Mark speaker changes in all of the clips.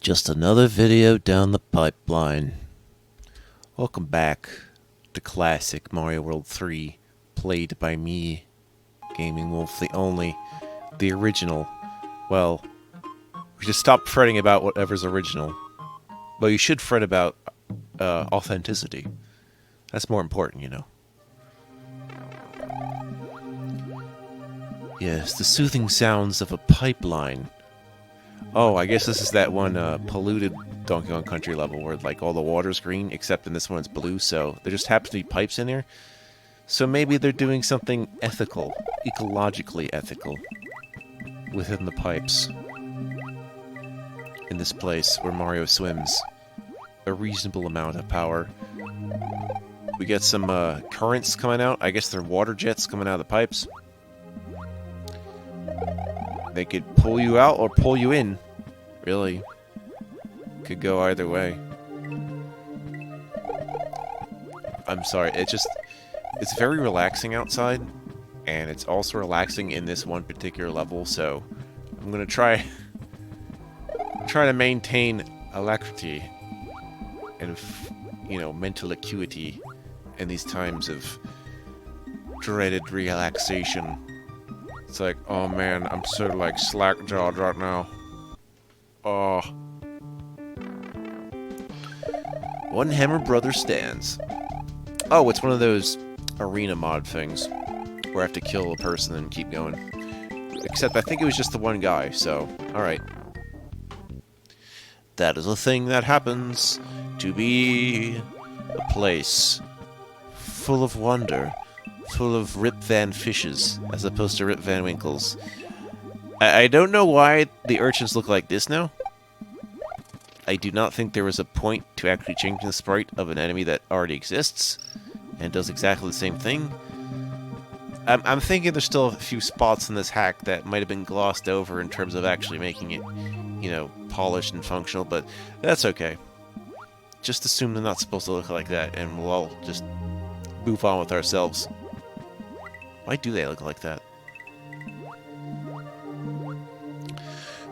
Speaker 1: Just another video down the pipeline. Welcome back to Classic Mario World 3, played by me, Gaming Wolf, the original. Well, we should stop fretting about whatever's original. But you should fret about authenticity. That's more important, you know. Yes, the soothing sounds of a pipeline. Oh, I guess this is that one polluted Donkey Kong Country level where like all the water's green, except in this one it's blue, so there just happens to be pipes in there. So maybe they're doing something ethical, ecologically ethical, within the pipes. In this place where Mario swims. A reasonable amount of power. We get some currents coming out. I guess they're water jets coming out of the pipes. They could pull you out or pull you in. Really. Could go either way. I'm sorry, it's very relaxing outside. And it's also relaxing in this one particular level, so I'm gonna try to maintain alacrity and, mental acuity in these times of dreaded relaxation. It's like, oh man, I'm so like slack-jawed right now. Oh. One Hammer Brother stands. Oh, it's one of those arena mod things where I have to kill a person and keep going. Except I think it was just the one guy, so alright. That is a thing that happens to be a place full of wonder. Full of Rip Van fishes, as opposed to Rip Van Winkles. I don't know why the urchins look like this now. I do not think there was a point to actually changing the sprite of an enemy that already exists, and does exactly the same thing. I'm thinking there's still a few spots in this hack that might have been glossed over in terms of actually making it, polished and functional, but that's okay. Just assume they're not supposed to look like that, and we'll all just move on with ourselves. Why do they look like that?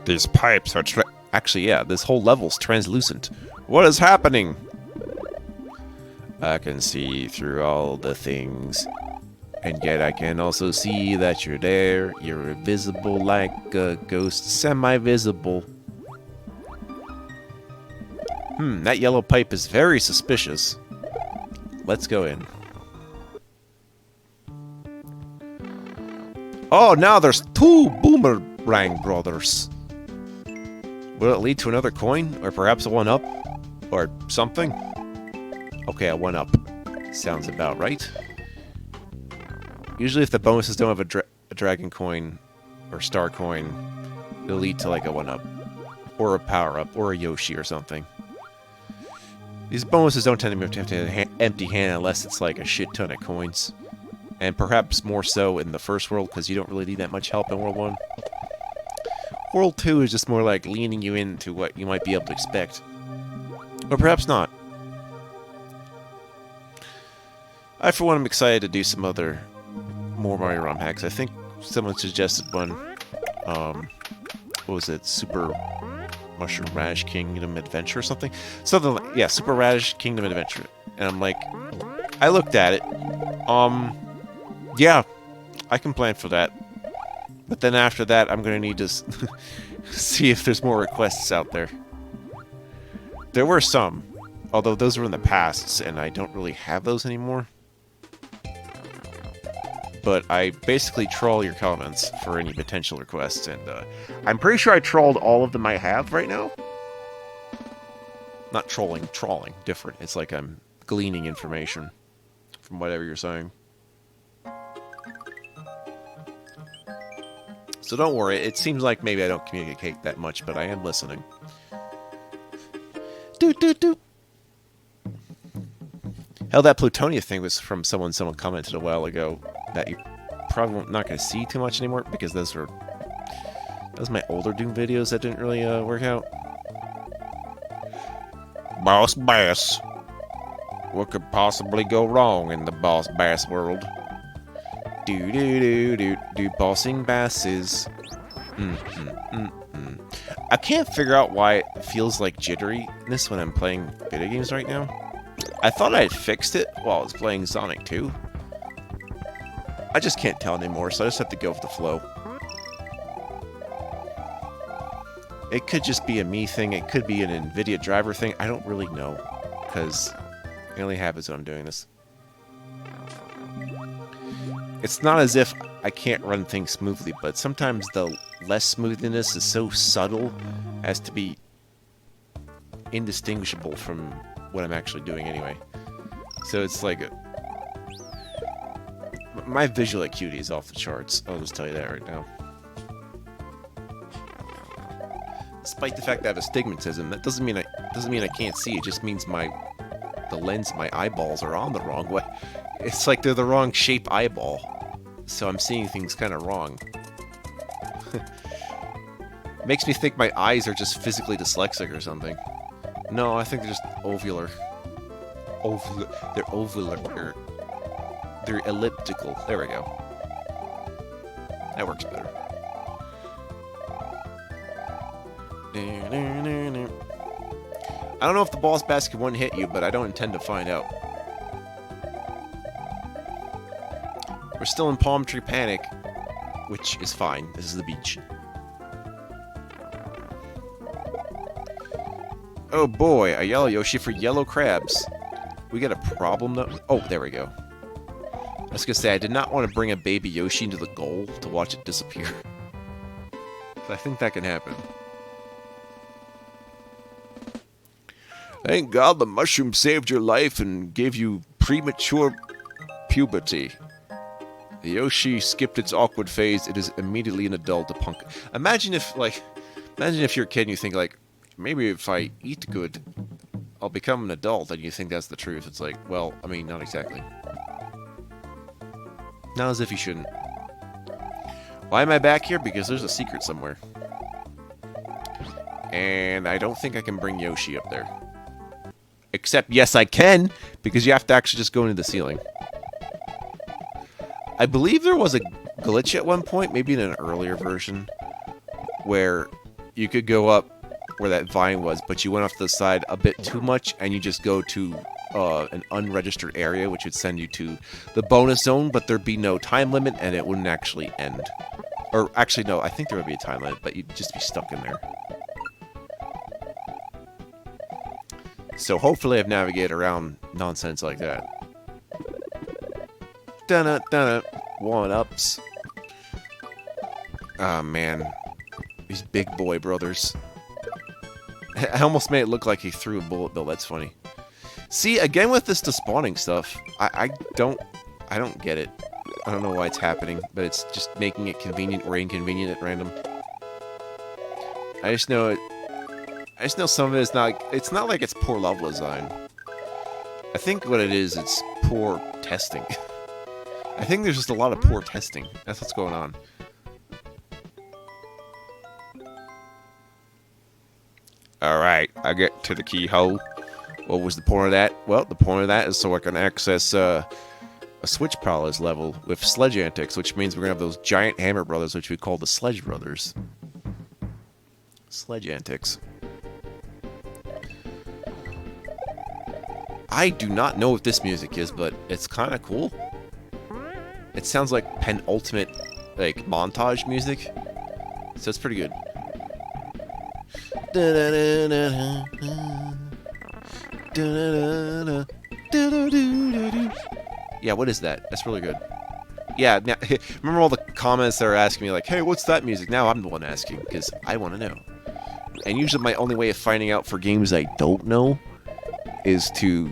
Speaker 1: These pipes are actually, yeah, this whole level's translucent. What is happening? I can see through all the things. And yet I can also see that you're there. You're invisible like a ghost. Semi-visible. That yellow pipe is very suspicious. Let's go in. Oh, now there's two Boomerang Brothers. Will it lead to another coin? Or perhaps a 1-up? Or something? Okay, a 1-up. Sounds about right. Usually if the bonuses don't have a dragon coin or star coin, it'll lead to like a 1-up. Or a power-up. Or a Yoshi or something. These bonuses don't tend to have to have an empty hand unless it's like a shit ton of coins. And perhaps more so in the first world, because you don't really need that much help in World 1. World 2 is just more like leaning you into what you might be able to expect. Or perhaps not. I, for one, am excited to do some other more Mario ROM hacks. I think someone suggested one. What was it? Super Mushroom Radish Kingdom Adventure or something? Something like, yeah, Super Radish Kingdom Adventure. And I'm like, I looked at it. Yeah, I can plan for that. But then after that, I'm going to need to see if there's more requests out there. There were some, although those were in the past, and I don't really have those anymore. But I basically troll your comments for any potential requests, and I'm pretty sure I trolled all of them I have right now. Not trolling, trawling. Different. It's like I'm gleaning information from whatever you're saying. So don't worry, it seems like maybe I don't communicate that much, but I am listening. Hell, that Plutonia thing was from someone commented a while ago that you're probably not going to see too much anymore, because those were my older Doom videos that didn't really work out. Boss Bass. What could possibly go wrong in the Boss Bass world? Do bossing basses. I can't figure out why it feels like jitteriness when I'm playing video games right now. I thought I had fixed it while I was playing Sonic 2. I just can't tell anymore, so I just have to go with the flow. It could just be a me thing. It could be an NVIDIA driver thing. I don't really know, because it only happens when I'm doing this. It's not as if I can't run things smoothly, but sometimes the less smoothness is so subtle as to be indistinguishable from what I'm actually doing anyway. So it's like my visual acuity is off the charts. I'll just tell you that right now. Despite the fact that I have astigmatism, that doesn't mean I can't see. It just means the lens of my eyeballs are on the wrong way. It's like they're the wrong shape eyeball. So I'm seeing things kind of wrong. Makes me think my eyes are just physically dyslexic or something. No, I think they're just ovular. They're ovular. They're elliptical. There we go. That works better. I don't know if the boss basket one hit you, but I don't intend to find out. We're still in Palm Tree Panic, which is fine. This is the beach. Oh boy, a yellow Yoshi for yellow crabs. We got a problem though. Oh, there we go. I was gonna say, I did not want to bring a baby Yoshi into the goal to watch it disappear. But I think that can happen. Thank God the mushroom saved your life and gave you premature puberty. The Yoshi skipped its awkward phase. It is immediately an adult, a punk. Imagine if you're a kid and you think, like, maybe if I eat good, I'll become an adult, and you think that's the truth. It's like, well, I mean, not exactly. Not as if you shouldn't. Why am I back here? Because there's a secret somewhere. And I don't think I can bring Yoshi up there. Except, yes, I can, because you have to actually just go into the ceiling. I believe there was a glitch at one point, maybe in an earlier version, where you could go up where that vine was, but you went off to the side a bit too much, and you just go to an unregistered area, which would send you to the bonus zone, but there'd be no time limit, and it wouldn't actually end. Or, actually, no, I think there would be a time limit, but you'd just be stuck in there. So hopefully I've navigated around nonsense like that. Dun-dun-dun-dun. One-ups. Ah, man. These big boy brothers. I almost made it look like he threw a bullet bill. That's funny. See, again with this despawning stuff, I don't get it. I don't know why it's happening, but it's just making it convenient or inconvenient at random. I just know some of it is not. It's not like it's poor level design. I think what it is, it's poor testing. I think there's just a lot of poor testing. That's what's going on. Alright, I get to the keyhole. What was the point of that? Well, the point of that is so I can access a Switch Palace level with Sledge Antics, which means we're going to have those giant hammer brothers, which we call the Sledge Brothers. Sledge Antics. I do not know what this music is, but it's kind of cool. It sounds like penultimate, like, montage music. So it's pretty good. Yeah, what is that? That's really good. Yeah, now, remember all the comments that are asking me, like, hey, what's that music? Now I'm the one asking, because I want to know. And usually my only way of finding out for games I don't know is to,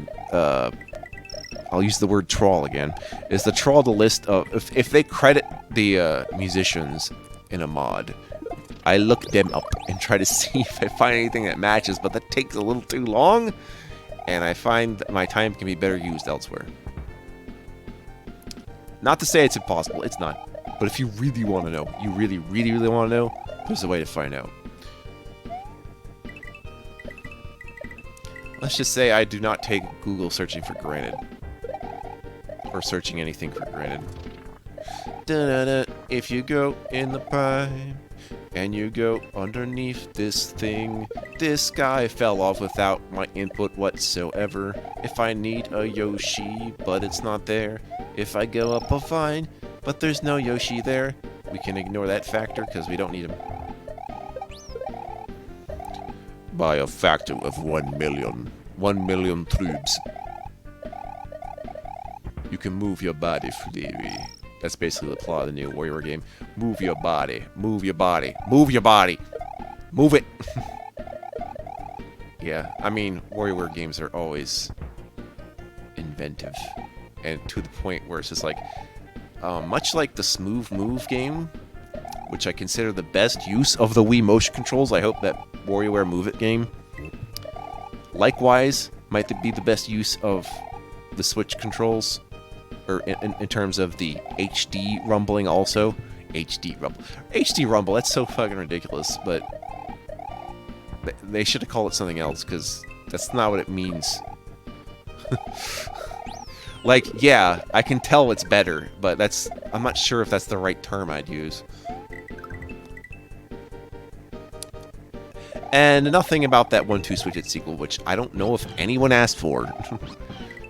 Speaker 1: I'll use the word trawl again, is to trawl the list of, if they credit the musicians in a mod, I look them up and try to see if I find anything that matches, but that takes a little too long, and I find that my time can be better used elsewhere. Not to say it's impossible, it's not. But if you really want to know, you really, really, really want to know, there's a way to find out. Let's just say I do not take Google searching for granted. Or searching anything for granted. Da-da-da. If you go in the pipe, and you go underneath this thing. This guy fell off without my input whatsoever. If I need a Yoshi, but it's not there. If I go up a vine, but there's no Yoshi there, we can ignore that factor because we don't need him. By a factor of 1 million. 1 million troops. You can move your body freely. That's basically the plot of the new WarioWare game. Move your body. Move your body. Move your body. Move it. Yeah, I mean, WarioWare games are always inventive. And to the point where it's just like, much like the Smooth Move game, which I consider the best use of the Wii motion controls. I hope that WarioWare Move It game, likewise, might be the best use of the Switch controls, or in terms of the HD rumbling also. HD rumble. HD rumble, that's so fucking ridiculous, but they should have called it something else, because that's not what it means. Like, yeah, I can tell it's better, but I'm not sure if that's the right term I'd use. And nothing about that 1-2 Switch It sequel, which I don't know if anyone asked for.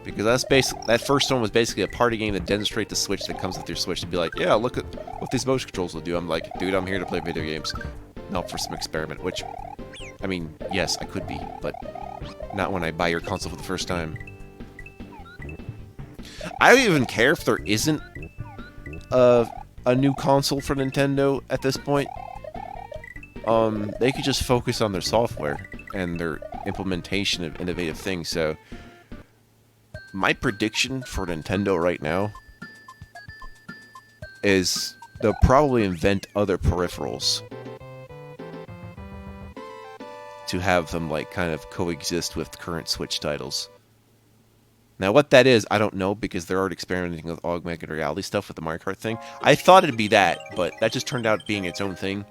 Speaker 1: Because that first one was basically a party game that demonstrates the Switch that comes with your Switch to be like, yeah, look at what these motion controls will do. I'm like, dude, I'm here to play video games, not for some experiment. Which, I mean, yes, I could be, but not when I buy your console for the first time. I don't even care if there isn't a new console for Nintendo at this point. They could just focus on their software and their implementation of innovative things. So, my prediction for Nintendo right now is they'll probably invent other peripherals to have them, like, kind of coexist with current Switch titles. Now, what that is, I don't know, because they're already experimenting with augmented reality stuff with the Mario Kart thing. I thought it'd be that, but that just turned out being its own thing.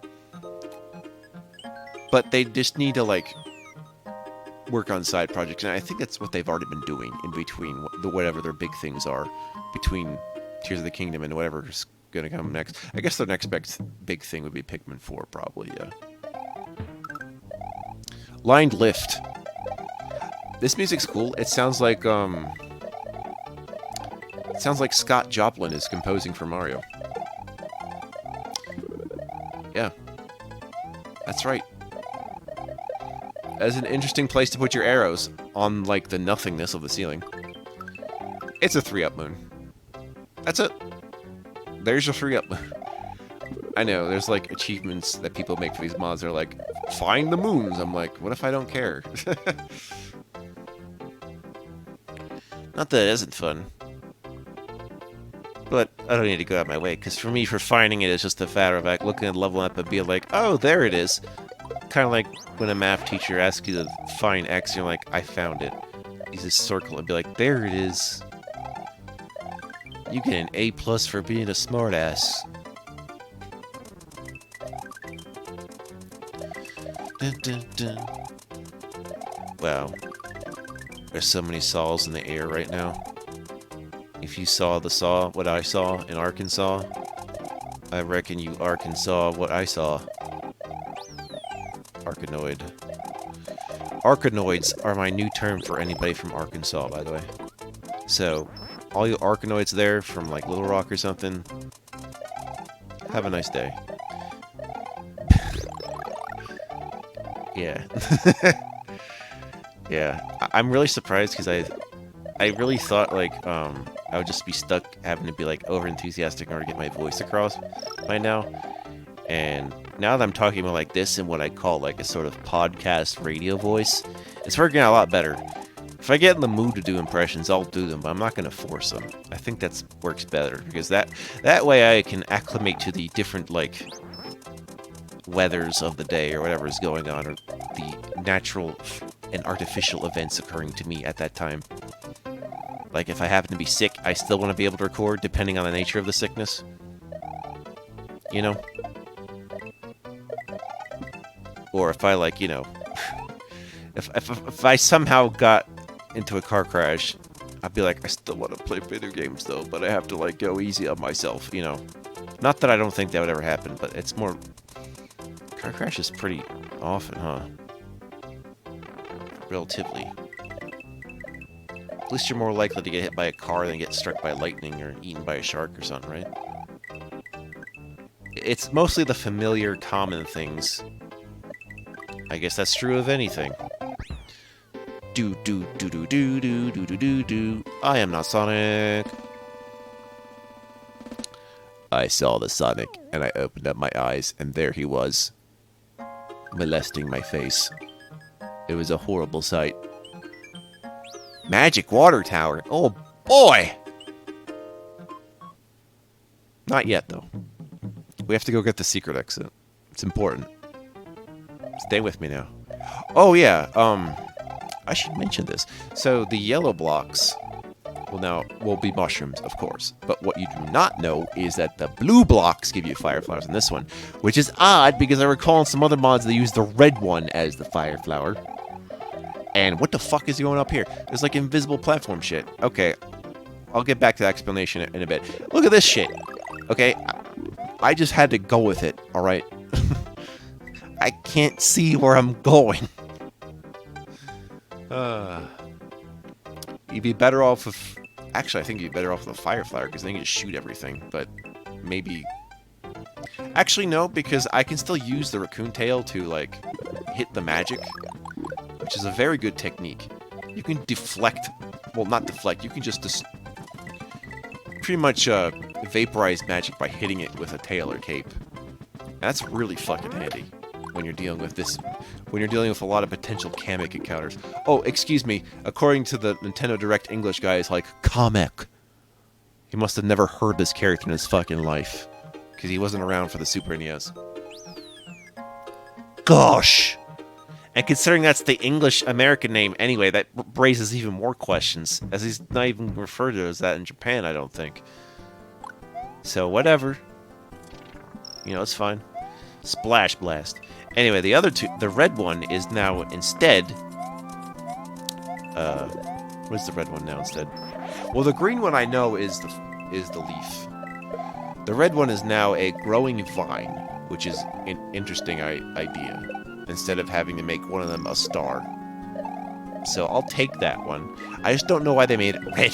Speaker 1: But they just need to, like, work on side projects, and I think that's what they've already been doing in between whatever their big things are, between Tears of the Kingdom and whatever's gonna come next. I guess their next big thing would be Pikmin 4, probably, yeah. Lined Lift. This music's cool. It sounds like Scott Joplin is composing for Mario. Yeah. That's right. As an interesting place to put your arrows on, like, the nothingness of the ceiling. It's a 3-up moon. That's it. There's your 3-up moon. I know, there's, like, achievements that people make for these mods. They're like, find the moons. I'm like, what if I don't care? Not that it isn't fun. But I don't need to go out of my way, because for me, for finding it is just a matter of, like, looking at the level up and being like, oh, there it is. Kind of like when a math teacher asks you to find X, you're like, I found it. Use a circle and be like, there it is. You get an A+ for being a smartass. Dun, dun, dun. Wow. There's so many saws in the air right now. If you saw what I saw in Arkansas, I reckon you Arkansas what I saw. Arkanoid. Arkanoids are my new term for anybody from Arkansas, by the way. So, all you Arkanoids there from, like, Little Rock or something, have a nice day. Yeah. Yeah. I'm really surprised because I really thought, like, I would just be stuck having to be, like, over-enthusiastic in order to get my voice across by now. And now that I'm talking about, like, this and what I call, like, a sort of podcast radio voice, it's working out a lot better. If I get in the mood to do impressions, I'll do them, but I'm not going to force them. I think that works better, because that way I can acclimate to the different, like, weathers of the day or whatever is going on, or the natural and artificial events occurring to me at that time. Like, if I happen to be sick, I still want to be able to record, depending on the nature of the sickness. You know? Or if I, like, you know... if I somehow got into a car crash, I'd be like, I still want to play video games, though, but I have to, like, go easy on myself, you know? Not that I don't think that would ever happen, but it's more... Car crashes pretty often, huh? Relatively. At least you're more likely to get hit by a car than get struck by lightning or eaten by a shark or something, right? It's mostly the familiar, common things. I guess that's true of anything. Do do do do do do do do do do. I am not Sonic. I saw the Sonic, and I opened up my eyes, and there he was, molesting my face. It was a horrible sight. Magic water tower. Oh boy! Not yet, though. We have to go get the secret exit. It's important. Stay with me now. Oh yeah, I should mention this. So the yellow blocks will be mushrooms, of course. But what you do not know is that the blue blocks give you fire flowers in this one, which is odd because I recall in some other mods they use the red one as the fire flower. And what the fuck is going up here? There's like invisible platform shit. Okay, I'll get back to the explanation in a bit. Look at this shit. Okay, I just had to go with it, alright? I can't see where I'm going. You'd be better off with... Actually, I think you'd be better off with a fire flower, because then you just shoot everything, but maybe... Actually, no, because I can still use the raccoon tail to, like, hit the magic, which is a very good technique. You can deflect... Well, not deflect, you can just pretty much vaporize magic by hitting it with a tail or cape. And that's really fucking handy when you're dealing with this... When you're dealing with a lot of potential Kamek encounters. Oh, excuse me. According to the Nintendo Direct English guy, it's like, Kamek. He must have never heard this character in his fucking life. Because he wasn't around for the Super NES. Gosh! And considering that's the English-American name anyway, that raises even more questions. As he's not even referred to as that in Japan, I don't think. So, whatever. You know, it's fine. Splash Blast. Anyway, the other two, the red one is now instead, what is the red one now instead? Well, the green one I know is the leaf. The red one is now a growing vine, which is an interesting idea, instead of having to make one of them a star. So I'll take that one. I just don't know why they made it red.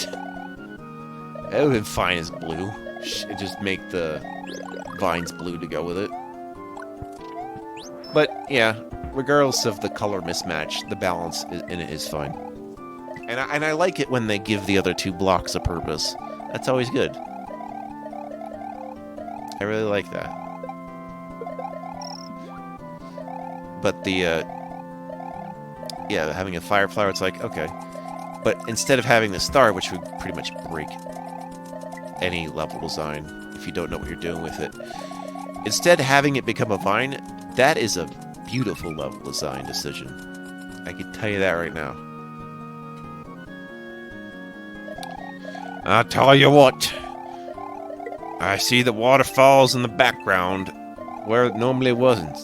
Speaker 1: It would have been fine as blue. Just make the vines blue to go with it. But, yeah, regardless of the color mismatch, the balance in it is fine. And I like it when they give the other two blocks a purpose. That's always good. I really like that. But the, yeah, having a fire flower, it's like, okay. But instead of having the star, which would pretty much break any level design if you don't know what you're doing with it, instead having it become a vine, that is a beautiful level design decision. I can tell you that right now. I'll tell you what. I see the waterfalls in the background where it normally wasn't.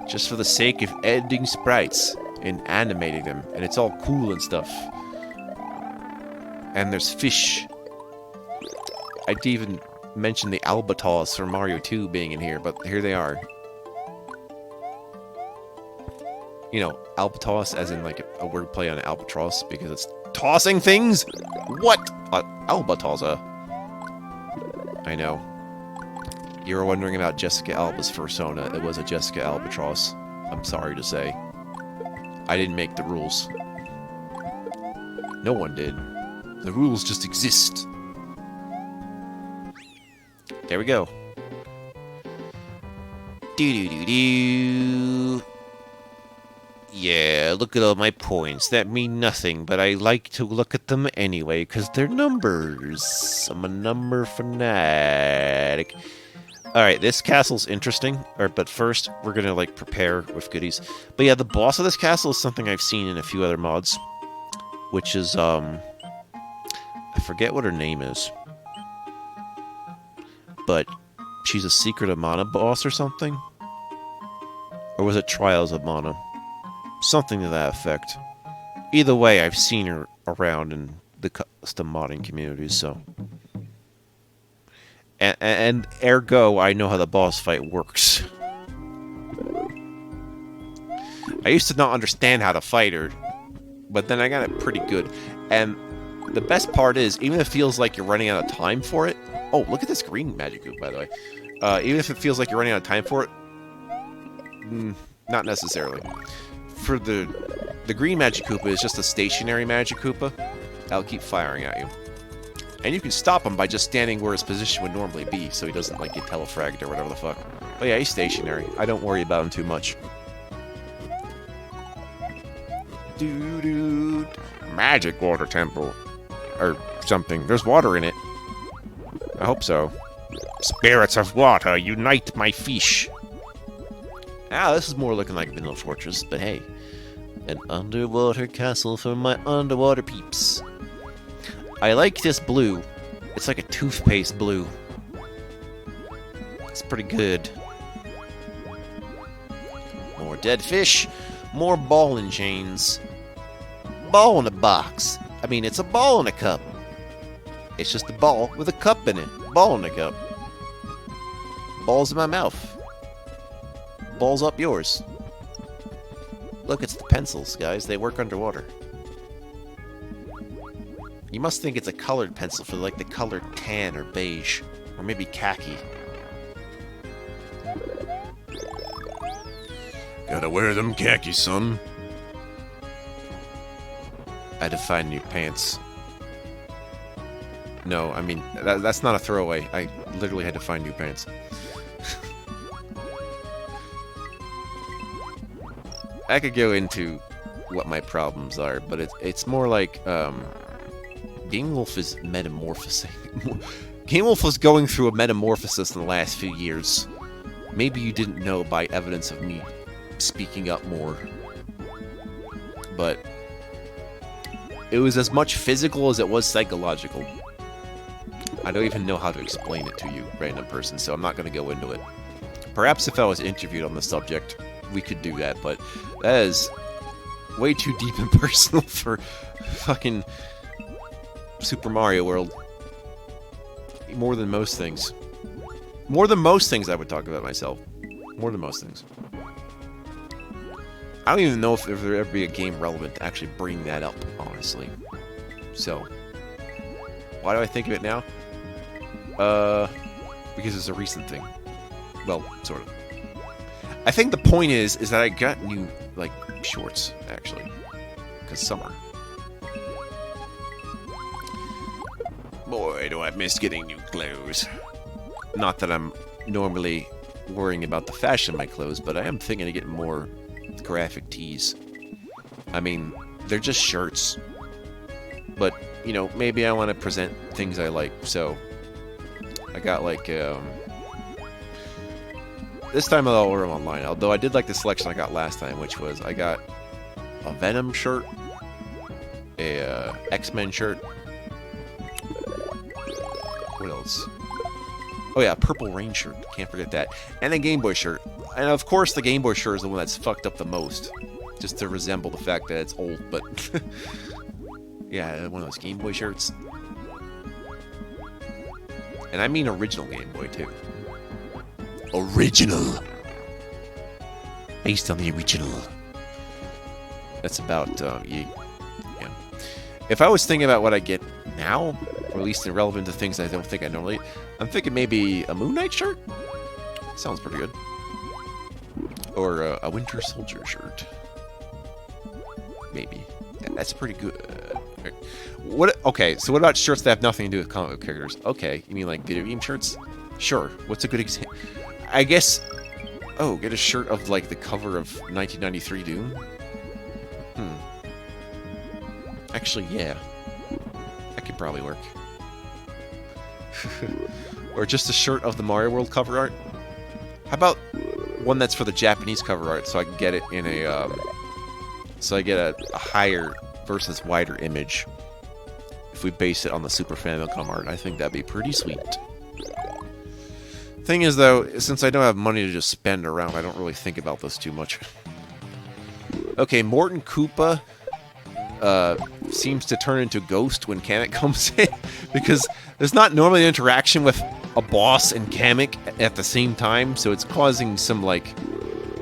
Speaker 1: Just for the sake of editing sprites and animating them. And it's all cool and stuff. And there's fish. I'd even mention the albatross from Mario 2 being in here, but here they are. You know, albatross as in like a wordplay on albatross because it's tossing things? What? Albatross. I know. You were wondering about Jessica Alba's persona. It was a Jessica Albatross. I'm sorry to say. I didn't make the rules. No one did. The rules just exist. There we go. Do-do-do-do. Yeah, look at all my points. That mean nothing, but I like to look at them anyway, because they're numbers. I'm a number fanatic. Alright, this castle's interesting, but first, we're gonna, like, prepare with goodies. But yeah, the boss of this castle is something I've seen in a few other mods, which is, I forget what her name is. But she's a Secret of Mana boss or something? Or was it Trials of Mana? Something to that effect. Either way, I've seen her around in the custom modding communities, so... And ergo, I know how the boss fight works. I used to not understand how to fight her, but then I got it pretty good. And the best part is, even if it feels like you're running out of time for it... Oh, look at this green Magikarp, by the way. Even if it feels like you're running out of time for it, not necessarily. For the green Magikoopa is just a stationary Magikoopa. That'll keep firing at you. And you can stop him by just standing where his position would normally be, so he doesn't, like, get telefragged or whatever the fuck. But yeah, he's stationary. I don't worry about him too much. Doo-doo. Magic water temple. Or something. There's water in it. I hope so. Spirits of water, unite my fish. Ah, this is more looking like Vanilla Fortress, but hey. An underwater castle for my underwater peeps. I like this blue. It's like a toothpaste blue. It's pretty good. More dead fish. More ball and chains. Ball in a box. I mean, it's a ball in a cup. It's just a ball with a cup in it. Ball in a cup. Balls in my mouth. Balls up yours. Look, it's the pencils, guys. They work underwater. You must think it's a colored pencil for, like, the color tan or beige. Or maybe khaki. Gotta wear them khaki, son. I had to find new pants. No, I mean, that's not a throwaway. I literally had to find new pants. I could go into what my problems are, but it's more like, Game Wolf is metamorphosing. Game Wolf was going through a metamorphosis in the last few years. Maybe you didn't know by evidence of me speaking up more. But it was as much physical as it was psychological. I don't even know how to explain it to you, random person, so I'm not going to go into it. Perhaps if I was interviewed on the subject, we could do that, but that is way too deep and personal for fucking Super Mario World. More than most things. More than most things I would talk about myself. More than most things. I don't even know if there would ever be a game relevant to actually bring that up, honestly. So, why do I think of it now? Because it's a recent thing. Well, sort of. I think the point is that I got new, like, shorts, actually. Because summer. Boy, do I miss getting new clothes. Not that I'm normally worrying about the fashion of my clothes, but I am thinking of getting more graphic tees. I mean, they're just shirts. But, you know, maybe I want to present things I like, so I got, like, this time I'll order them online, although I did like the selection I got last time, which was I got a Venom shirt, a X-Men shirt. What else? Oh yeah, Purple Rain shirt. Can't forget that. And a Game Boy shirt. And of course the Game Boy shirt is the one that's fucked up the most. Just to resemble the fact that it's old, but... yeah, one of those Game Boy shirts. And I mean original Game Boy, too. Original! Based on the original. That's about, yeah. If I was thinking about what I get now, or at least irrelevant to things I don't think I normally... I'm thinking maybe a Moon Knight shirt? Sounds pretty good. Or a Winter Soldier shirt. Maybe. That's pretty good. What? Okay, so what about shirts that have nothing to do with comic book characters? Okay, you mean like video game shirts? Sure. What's a good example? I guess... Oh, get a shirt of like the cover of 1993 Doom? Actually, yeah. That could probably work. Or just a shirt of the Mario World cover art? How about one that's for the Japanese cover art, so I can get it in a, so I get a higher versus wider image. If we base it on the Super Famicom art, I think that'd be pretty sweet. Thing is, though, since I don't have money to just spend around, I don't really think about this too much. Okay, Morton Koopa seems to turn into Ghost when Kamek comes in, because there's not normally an interaction with a boss and Kamek at the same time, so it's causing some, like,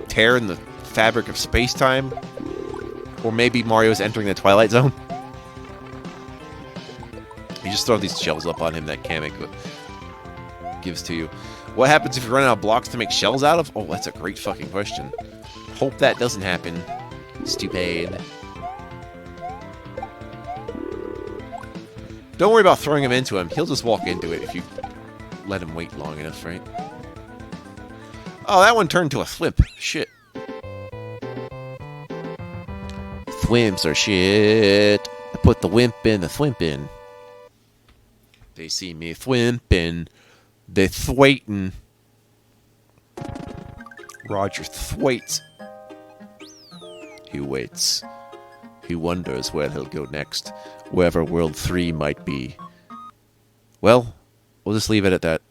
Speaker 1: tear in the fabric of space-time. Or maybe Mario's entering the Twilight Zone. You just throw these shells up on him that Kamek gives to you. What happens if you run out of blocks to make shells out of? Oh, that's a great fucking question. Hope that doesn't happen. Stupid. Don't worry about throwing him into him. He'll just walk into it if you let him wait long enough, right? Oh, that one turned to a thwimp. Shit. Thwimps are shit. I put the wimp in the thwimp in. They see me thwimping. They thwaiting. Roger thwaits. He waits. He wonders where he'll go next. Wherever World 3 might be. Well, we'll just leave it at that.